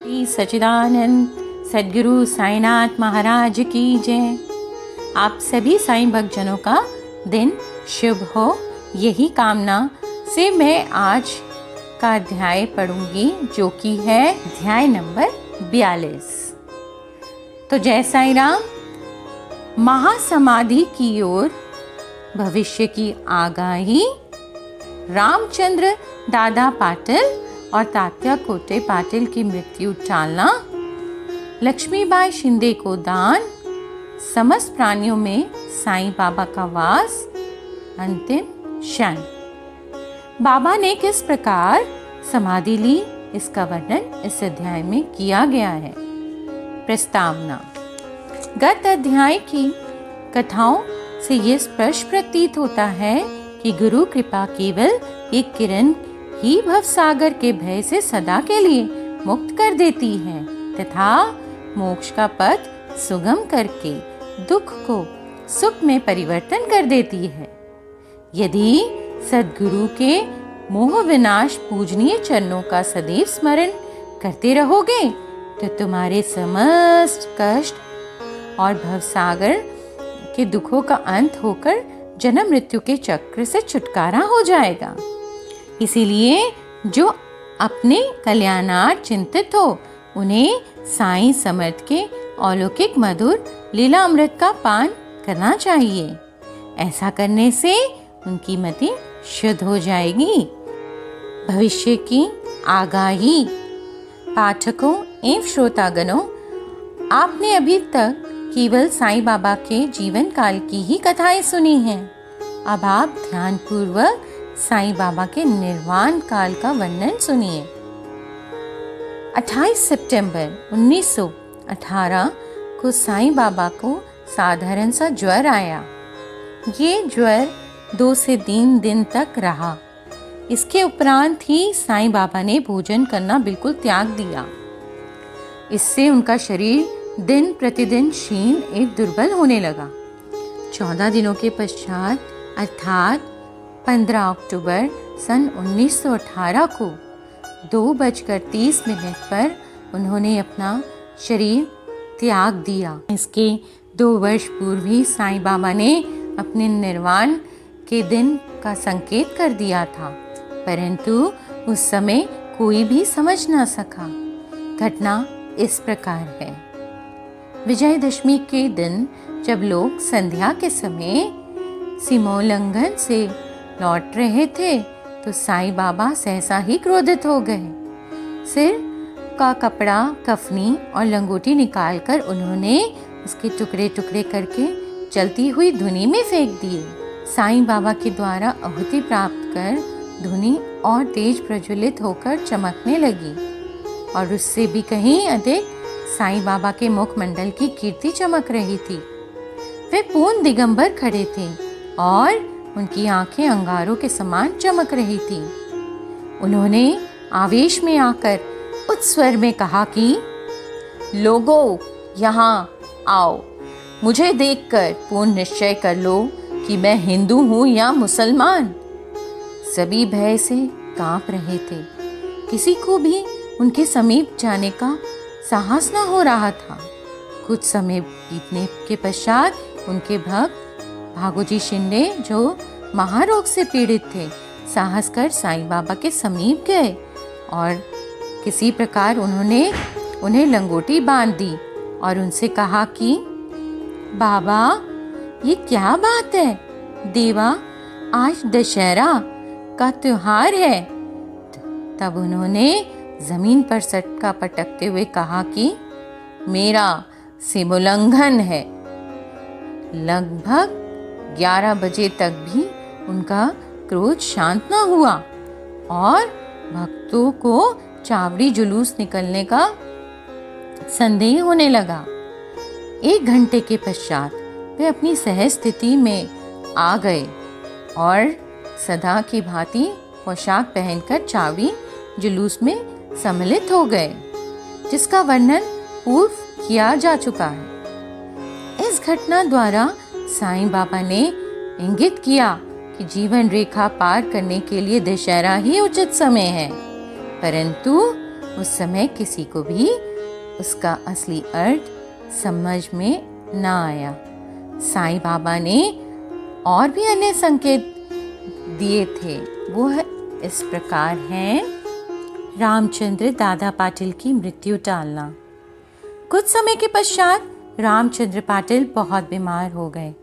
श्री सच्चिदानंद सद्गुरु साईनाथ महाराज की जय। आप सभी साईं भक्तजनों का दिन शुभ हो, यही कामना से मैं आज का अध्याय पढ़ूंगी, जो कि है अध्याय नंबर 42। तो जय साईं राम। महासमाधि की ओर भविष्य की आगाही। रामचंद्र दादा पाटिल और तात्या कोटे पाटिल की मृत्यु टालना। लक्ष्मीबाई शिंदे को दान। समस्त प्राणियों में साईं बाबा का वास। अंतिम क्षण। बाबा ने किस प्रकार समाधि ली, इसका वर्णन इस अध्याय में किया गया है। प्रस्तावना। गत अध्याय की कथाओं से यह स्पष्ट प्रतीत होता है कि गुरु कृपा केवल एक किरण ही भवसागर के भय से सदा के लिए मुक्त कर देती है तथा मोक्ष का पथ सुगम करके दुख को सुख में परिवर्तन कर देती है। यदि सद्गुरु के मोह विनाश पूजनीय चरणों का सदैव स्मरण करते रहोगे तो तुम्हारे समस्त कष्ट और भवसागर के दुखों का अंत होकर जन्म मृत्यु के चक्र से छुटकारा हो जाएगा। इसीलिए जो अपने कल्याणार्थ चिंतित हो, उन्हें साईं समर्थ के अलौकिक मधुर लीला अमृत का पान करना चाहिए। ऐसा करने से उनकी मति शुद्ध हो जाएगी। भविष्य की आगाही। पाठकों एवं श्रोतागणों, आपने अभी तक केवल साईं बाबा के जीवन काल की ही कथाएं सुनी हैं। अब आप ध्यानपूर्वक साईं बाबा के निर्वाण काल का वर्णन सुनिए। 28 सितंबर 1918 को साईं बाबा को साधारण सा ज्वर आया। ये ज्वर 2 से 3 दिन तक रहा। इसके उपरांत ही साईं बाबा ने भोजन करना बिल्कुल त्याग दिया। इससे उनका शरीर दिन प्रतिदिन क्षीण एवं दुर्बल होने लगा। 14 दिनों के पश्चात अर्थात 15 अक्टूबर सन 1918 को 2:30 पर उन्होंने अपना शरीर त्याग दिया। इसके 2 वर्ष पूर्व ही साईं बाबा ने अपने निर्वाण के दिन का संकेत कर दिया था, परंतु उस समय कोई भी समझ न सका। घटना इस प्रकार है। विजयदशमी के दिन जब लोग संध्या के समय सीमोल्लंघन से लौट रहे थे तो साईं बाबा सहसा ही क्रोधित हो गए। सिर का कपड़ा, कफनी और लंगोटी निकालकर उन्होंने उसके टुकड़े टुकड़े करके चलती हुई धुनी में फेंक दिए। साईं बाबा के द्वारा आहुति प्राप्त कर धुनी और तेज प्रज्वलित होकर चमकने लगी और उससे भी कहीं अधिक साईं बाबा के मुखमंडल की कीर्ति चमक रही थी। वे पूर्ण दिगंबर खड़े थे और उनकी आंखें अंगारों के समान चमक रही थी। उन्होंने आवेश में आकर उच्च स्वर में कहा कि लोगों, यहाँ आओ। मुझे देखकर पूर्ण निश्चय कर लो कि मैं हिंदू हूँ या मुसलमान। सभी भय से कांप रहे थे। किसी को भी उनके समीप जाने का साहस न हो रहा था। कुछ समय बीतने के पश्चात उनके भक्त भागोजी शिंदे, जो महारोग से पीड़ित थे, साहस कर साईं बाबा के समीप गए और किसी प्रकार उन्होंने उन्हें लंगोटी बांध दी और उनसे कहा कि बाबा, ये क्या बात है? देवा, आज दशहरा का त्योहार है। तब उन्होंने जमीन पर सटका पटकते हुए कहा कि मेरा सीमोल्लंघन है। लगभग 11 बजे तक भी उनका क्रोध शांत न हुआ और भक्तों को चावड़ी जुलूस निकलने का संदेह होने लगा। 1 घंटे के पश्चात वे अपनी सहज स्थिति में आ गए और सदा की भांति पोशाक पहनकर चावड़ी जुलूस में सम्मिलित हो गए, जिसका वर्णन पूर्व किया जा चुका है। इस घटना द्वारा साईं बाबा ने इंगित किया कि जीवन रेखा पार करने के लिए दशहरा ही उचित समय है, परंतु उस समय किसी को भी उसका असली अर्थ समझ में ना आया। साईं बाबा ने और भी अन्य संकेत दिए थे। वो इस प्रकार हैं। रामचंद्र दादा पाटिल की मृत्यु टालना। कुछ समय के पश्चात रामचंद्र पाटिल बहुत बीमार हो गए।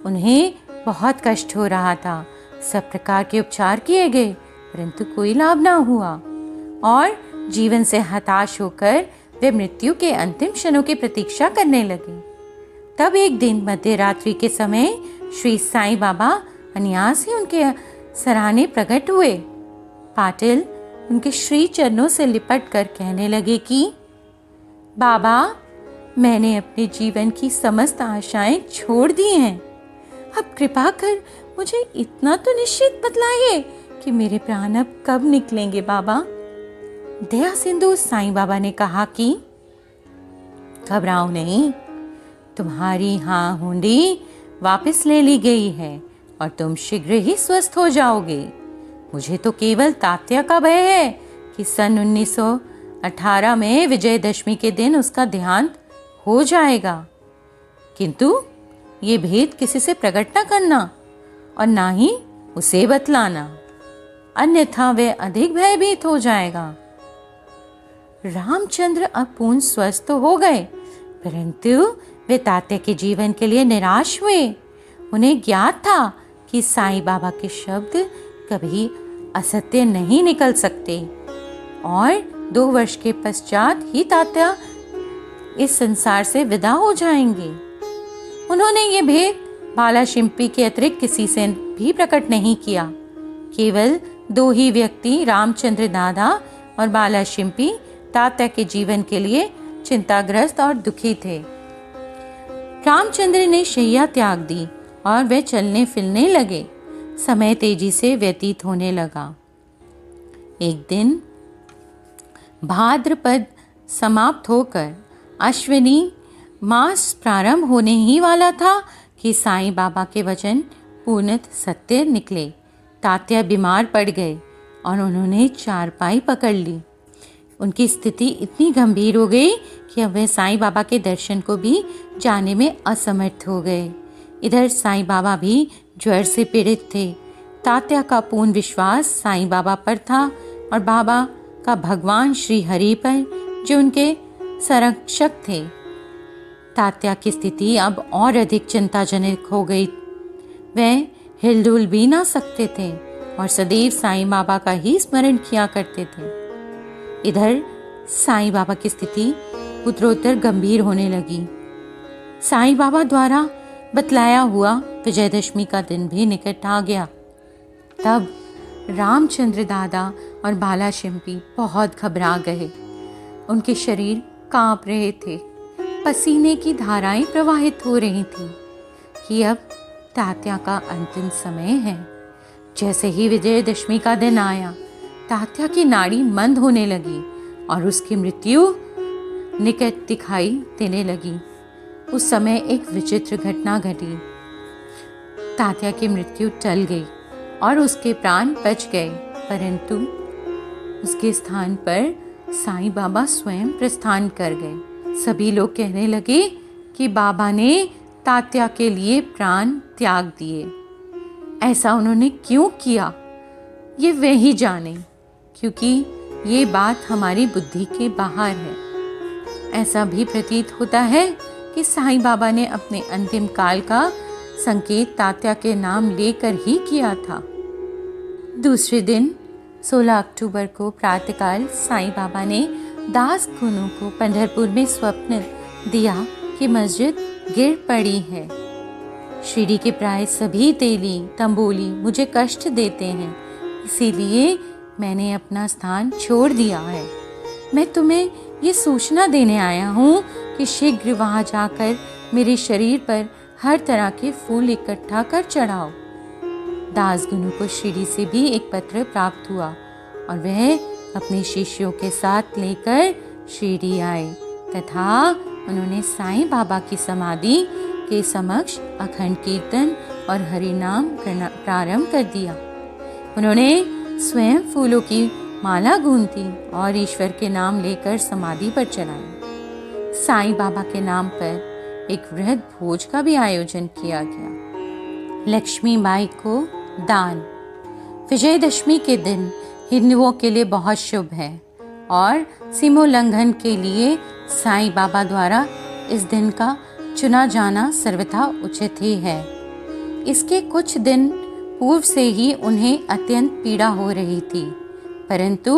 उन्हें बहुत कष्ट हो रहा था। सब प्रकार के उपचार किए गए परंतु कोई लाभ ना हुआ और जीवन से हताश होकर वे मृत्यु के अंतिम क्षणों की प्रतीक्षा करने लगे। तब एक दिन मध्य रात्रि के समय श्री साईं बाबा अनायास ही उनके सराहने प्रकट हुए। पाटिल उनके श्री चरणों से लिपट कर कहने लगे कि बाबा, मैंने अपने जीवन की समस्त आशाएं छोड़ दी हैं। अब कृपा कर मुझे इतना तो निश्चित बतलाइए कि मेरे प्राण अब कब निकलेंगे बाबा। दया सिंधु साईं बाबा ने कहा कि घबराओ नहीं, तुम्हारी हाँ हुंडी वापस ले ली गई है और तुम शीघ्र ही स्वस्थ हो जाओगे। मुझे तो केवल तात्या का भय है कि सन 1918 में विजयदशमी के दिन उसका देहांत हो जाएगा, किंतु ये भेद किसी से प्रकट न करना और ना ही उसे बतलाना, अन्यथा वह अधिक भयभीत हो जाएगा। रामचंद्र अब पूर्ण स्वस्थ तो हो गए परंतु वे तात्या के जीवन के लिए निराश हुए। उन्हें ज्ञात था कि साईं बाबा के शब्द कभी असत्य नहीं निकल सकते और 2 वर्ष के पश्चात ही तात्या इस संसार से विदा हो जाएंगे। उन्होंने ये भेद बाला शिंपी के अतिरिक्त किसी से भी प्रकट नहीं किया। केवल 2 ही व्यक्ति, रामचंद्र दादा और बाला शिंपी, तात्या के जीवन के लिए चिंताग्रस्त और दुखी थे। रामचंद्र ने शैया त्याग दी और वे चलने फिरने लगे। समय तेजी से व्यतीत होने लगा। एक दिन भाद्रपद समाप्त होकर अश्विनी मास प्रारंभ होने ही वाला था कि साईं बाबा के वचन पूर्णतः सत्य निकले। तात्या बीमार पड़ गए और उन्होंने चारपाई पकड़ ली। उनकी स्थिति इतनी गंभीर हो गई कि अब वे साईं बाबा के दर्शन को भी जाने में असमर्थ हो गए। इधर साईं बाबा भी ज्वर से पीड़ित थे। तात्या का पूर्ण विश्वास साईं बाबा पर था और बाबा का भगवान श्री हरि पर, जो उनके संरक्षक थे। तात्या की स्थिति अब और अधिक चिंताजनक हो गई। वह हिलडुल भी ना सकते थे और सदैव साईं बाबा का ही स्मरण किया करते थे। इधर साईं बाबा की स्थिति उत्तरोत्तर गंभीर होने लगी। साईं बाबा द्वारा बतलाया हुआ विजयदशमी का दिन भी निकट आ गया। तब रामचंद्र दादा और बाला शिंपी बहुत घबरा गए। उनके शरीर कांप रहे थे। पसीने की धाराएं प्रवाहित हो रही थी कि अब तात्या का अंतिम समय है। जैसे ही विजयदशमी का दिन आया, तात्या की नाड़ी मंद होने लगी और उसकी मृत्यु निकट दिखाई देने लगी। उस समय एक विचित्र घटना घटी। तात्या की मृत्यु टल गई और उसके प्राण बच गए, परंतु उसके स्थान पर साईं बाबा स्वयं प्रस्थान कर गए। सभी लोग कहने लगे कि बाबा ने तात्या के लिए प्राण त्याग दिए। ऐसा उन्होंने क्यों किया, ये वे ही जाने, क्योंकि ये बात हमारी बुद्धि के बाहर है। ऐसा भी प्रतीत होता है कि साईं बाबा ने अपने अंतिम काल का संकेत तात्या के नाम लेकर ही किया था। दूसरे दिन 16 अक्टूबर को प्रातःकाल साईं बाबा ने दास गुनु को पंढरपुर में स्वप्न दिया कि मस्जिद गिर पड़ी है। शिरडी के प्राय सभी तेली तंबोली मुझे कष्ट देते हैं, इसीलिए मैंने अपना स्थान छोड़ दिया है। मैं तुम्हें ये सूचना देने आया हूँ कि शीघ्र वहाँ जाकर मेरे शरीर पर हर तरह के फूल इकट्ठा कर चढ़ाओ। दास गुनु को शिरडी से भी एक पत्र प्राप्त हुआ और वह अपने शिष्यों के साथ लेकर शिरडी आए तथा उन्होंने साईं बाबा की समाधि के समक्ष अखंड कीर्तन और हरि नाम करना प्रारंभ कर दिया। उन्होंने स्वयं फूलों की माला गूंथी और ईश्वर के नाम लेकर समाधि पर चढ़ाई। साईं बाबा के नाम पर एक वृहद भोज का भी आयोजन किया गया। लक्ष्मीबाई को दान। विजयदशमी के दिन हिंदुओं के लिए बहुत शुभ है और सीमोल्लंघन के लिए साईं बाबा द्वारा इस दिन का चुना जाना सर्वथा उचित ही है। इसके कुछ दिन पूर्व से ही उन्हें अत्यंत पीड़ा हो रही थी, परंतु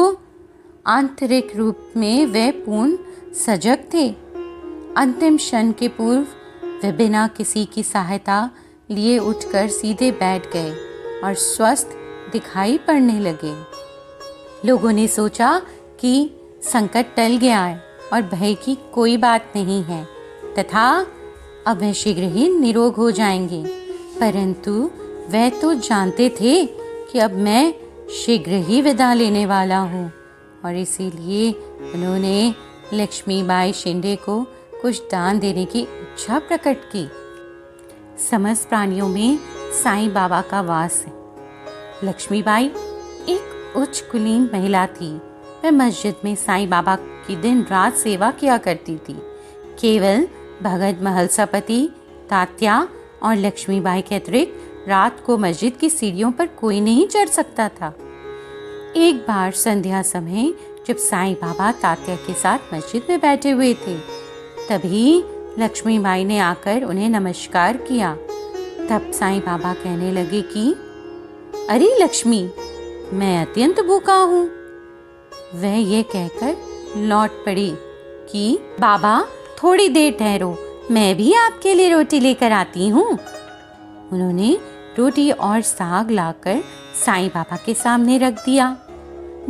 आंतरिक रूप में वे पूर्ण सजग थे। अंतिम क्षण के पूर्व वे बिना किसी की सहायता लिए उठकर सीधे बैठ गए और स्वस्थ दिखाई पड़ने लगे। लोगों ने सोचा कि संकट टल गया है और भय की कोई बात नहीं है तथा अब वे शीघ्र ही निरोग हो जाएंगे, परंतु वे तो जानते थे कि अब मैं शीघ्र ही विदा लेने वाला हूँ और इसीलिए उन्होंने लक्ष्मीबाई शिंदे को कुछ दान देने की इच्छा प्रकट की। समस्त प्राणियों में साईं बाबा का वास है। लक्ष्मीबाई एक उच्च कुलीन महिला थी। वह मस्जिद में साईं बाबा की दिन रात सेवा किया करती थी। केवल भगत महलसापति, तात्या और लक्ष्मीबाई के अतिरिक्त रात को मस्जिद की सीढ़ियों पर कोई नहीं चढ़ सकता था। एक बार संध्या समय जब साईं बाबा तात्या के साथ मस्जिद में बैठे हुए थे, तभी लक्ष्मीबाई ने आकर उन्हें नमस्कार किया। तब साईं बाबा कहने लगे कि अरे लक्ष्मी, मैं अत्यंत भूखा हूँ। वह ये कहकर लौट पड़ी कि बाबा थोड़ी देर ठहरो, मैं भी आपके लिए रोटी लेकर आती हूँ। उन्होंने रोटी और साग लाकर साईं बाबा के सामने रख दिया,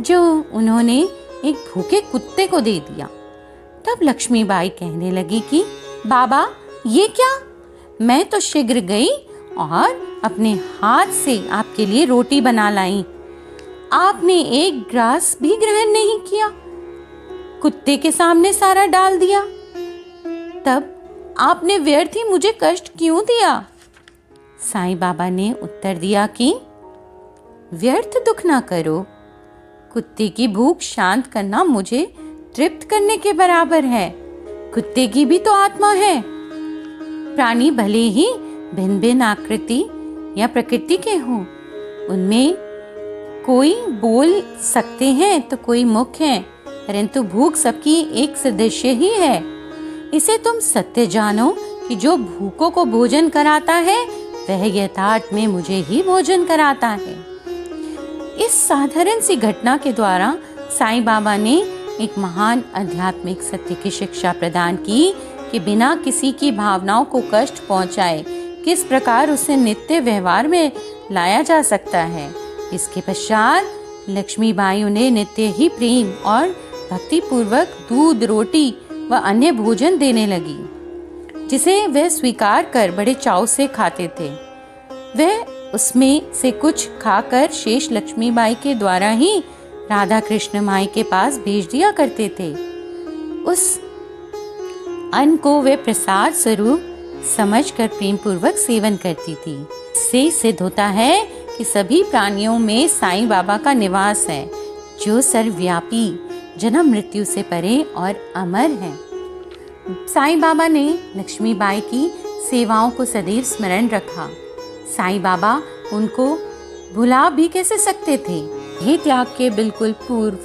जो उन्होंने एक भूखे कुत्ते को दे दिया। तब लक्ष्मीबाई कहने लगी कि बाबा ये क्या, मैं तो शीघ्र गई और अपने हाथ से आपके लिए रोटी बना लाई, आपने एक ग्रास भी ग्रहण नहीं किया, कुत्ते के सामने सारा डाल दिया। तब आपने व्यर्थ ही मुझे कष्ट क्यों दिया? साईं बाबा ने उत्तर दिया कि व्यर्थ दुख ना करो, कुत्ते की भूख शांत करना मुझे तृप्त करने के बराबर है। कुत्ते की भी तो आत्मा है। प्राणी भले ही भिन्न भिन्न आकृति या प्रकृति के हों, उनमें कोई बोल सकते हैं तो कोई मुख है, परंतु भूख सबकी एक सदृश ही है। इसे तुम सत्य जानो कि जो भूखों को भोजन कराता है वह यथार्थ में मुझे ही भोजन कराता है। इस साधारण सी घटना के द्वारा साईं बाबा ने एक महान आध्यात्मिक सत्य की शिक्षा प्रदान की कि बिना किसी की भावनाओं को कष्ट पहुंचाए किस प्रकार उसे नित्य व्यवहार में लाया जा सकता है। इसके पश्चात लक्ष्मीबाई उन्हें नित्य ही प्रेम और भक्ति पूर्वक दूध, रोटी व अन्य भोजन देने लगी, जिसे वह स्वीकार कर बड़े चाव से खाते थे। वह उसमें से कुछ खाकर शेष लक्ष्मीबाई के द्वारा ही राधा कृष्ण माई के पास भेज दिया करते थे। उस अन्न को वे प्रसाद स्वरूप समझकर प्रेम पूर्वक सेवन करती थी। इससे सिद्ध होता है कि सभी प्राणियों में साईं बाबा का निवास है, जो सर्वव्यापी, जन्म मृत्यु से परे और अमर है। साईं बाबा ने लक्ष्मीबाई की सेवाओं को सदैव स्मरण रखा। साईं बाबा उनको भुला भी कैसे सकते थे। हे त्याग के बिल्कुल पूर्व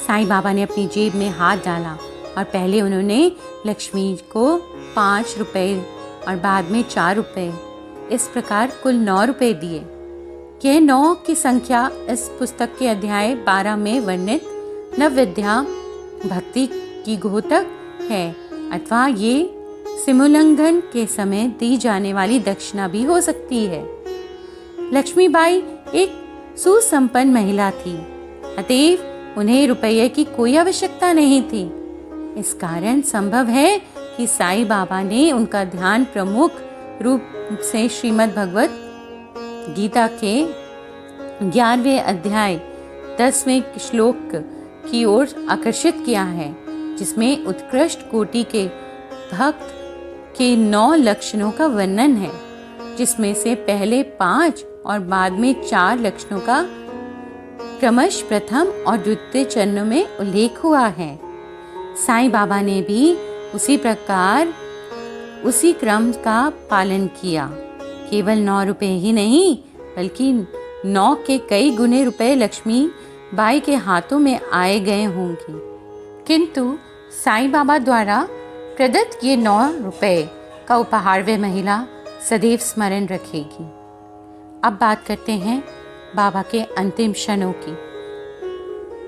साईं बाबा ने अपनी जेब में हाथ डाला और पहले उन्होंने लक्ष्मी को 5 रुपए और बाद में 4 रुपए, इस प्रकार कुल 9 रुपए दिए। यह 9 की संख्या इस पुस्तक के अध्याय 12 में वर्णित नवविद्या भक्ति की घोतक है, अथवा ये सीमोल्लंघन के समय दी जाने वाली दक्षिणा भी हो सकती है। लक्ष्मीबाई एक सुसंपन्न महिला थी, अतएव उन्हें रुपये की कोई आवश्यकता नहीं थी। इस कारण संभव है कि साईं बाबा ने उनका ध्यान प्रमुख रूप से श्रीमद् भगवत गीता के 11वें अध्याय 10वें श्लोक की ओर आकर्षित किया है, जिसमें उत्कृष्ट कोटि के भक्त के 9 लक्षणों का वर्णन है, जिसमें से पहले 5 और बाद में 4 लक्षणों का क्रमश प्रथम और द्वितीय चरणों में उल्लेख हुआ है। साईं बाबा ने भी उसी प्रकार उसी क्रम का पालन किया। केवल 9 रुपए ही नहीं बल्कि 9 के कई गुने रुपए लक्ष्मी बाई के हाथों में आए गए होंगे, किंतु साईं बाबा द्वारा प्रदत्त ये 9 रुपए का उपहार वे महिला सदैव स्मरण रखेगी। अब बात करते हैं बाबा के अंतिम क्षणों की।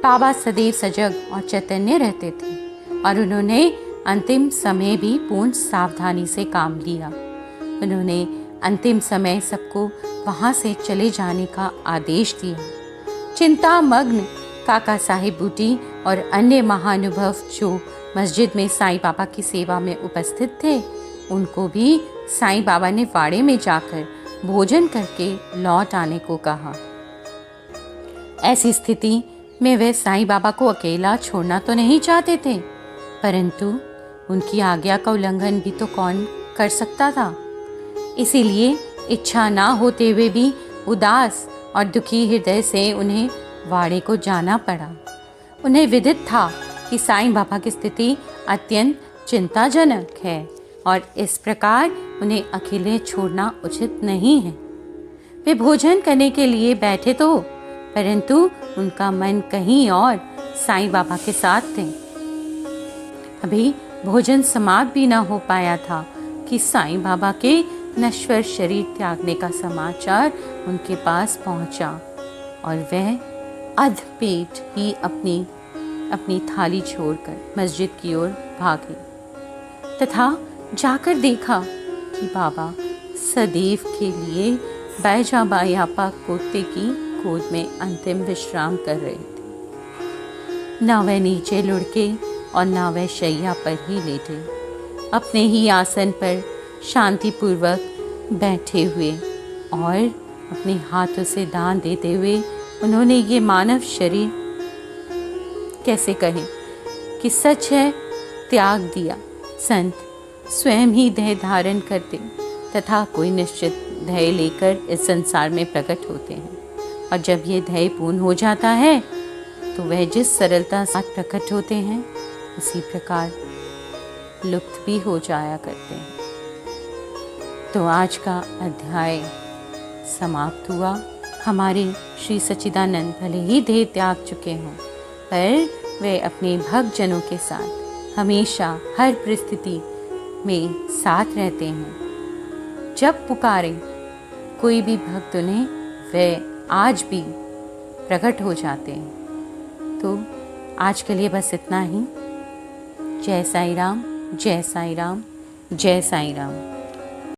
बाबा सदैव सजग और चैतन्य रहते थे और उन्होंने अंतिम समय भी पूर्ण सावधानी से काम लिया। उन्होंने अंतिम समय सबको वहाँ से चले जाने का आदेश दिया। चिंता मग्न काका साहिब बूटी और अन्य महानुभव जो मस्जिद में साईं बाबा की सेवा में उपस्थित थे, उनको भी साईं बाबा ने वाड़े में जाकर भोजन करके लौट आने को कहा। ऐसी स्थिति में वे साईं बाबा को अकेला छोड़ना तो नहीं चाहते थे, परंतु उनकी आज्ञा का उल्लंघन भी तो कौन कर सकता था। इसीलिए इच्छा ना होते हुए भी उदास और दुखी हृदय से उन्हें वाड़े को जाना पड़ा। उन्हें विदित था कि साईं बाबा की स्थिति अत्यंत चिंताजनक है और इस प्रकार उन्हें अकेले छोड़ना उचित नहीं है। वे भोजन करने के लिए बैठे तो, परंतु उनका मन कहीं और साईं बाबा के साथ थे। अभी भोजन समाप्त भी न हो पाया था कि साईं बाबा के नश्वर शरीर त्यागने का समाचार उनके पास पहुंचा और वह अध पेट ही अपनी थाली छोड़कर मस्जिद की ओर भागे तथा जाकर देखा कि बाबा सदैव के लिए बैजा बायापा कोते की गोद में अंतिम विश्राम कर रहे थे। न वह नीचे लुढ़के और न वह शैया पर ही लेटे, अपने ही आसन पर शांतिपूर्वक बैठे हुए और अपने हाथों से दान देते हुए उन्होंने ये मानव शरीर कैसे कहें कि सच है त्याग दिया। संत स्वयं ही देह धारण करते तथा कोई निश्चित ध्येय लेकर इस संसार में प्रकट होते हैं, और जब ये ध्येय पूर्ण हो जाता है तो वह जिस सरलता से प्रकट होते हैं उसी प्रकार लुप्त भी हो जाया करते हैं। तो आज का अध्याय समाप्त हुआ। हमारे श्री सच्चिदानंद भले ही देह त्याग चुके हों, पर वे अपने भक्तजनों के साथ हमेशा हर परिस्थिति में साथ रहते हैं। जब पुकारे कोई भी भक्त उन्हें वे आज भी प्रकट हो जाते हैं। तो आज के लिए बस इतना ही। जय साईं राम, जय साईं राम, जय साईं राम।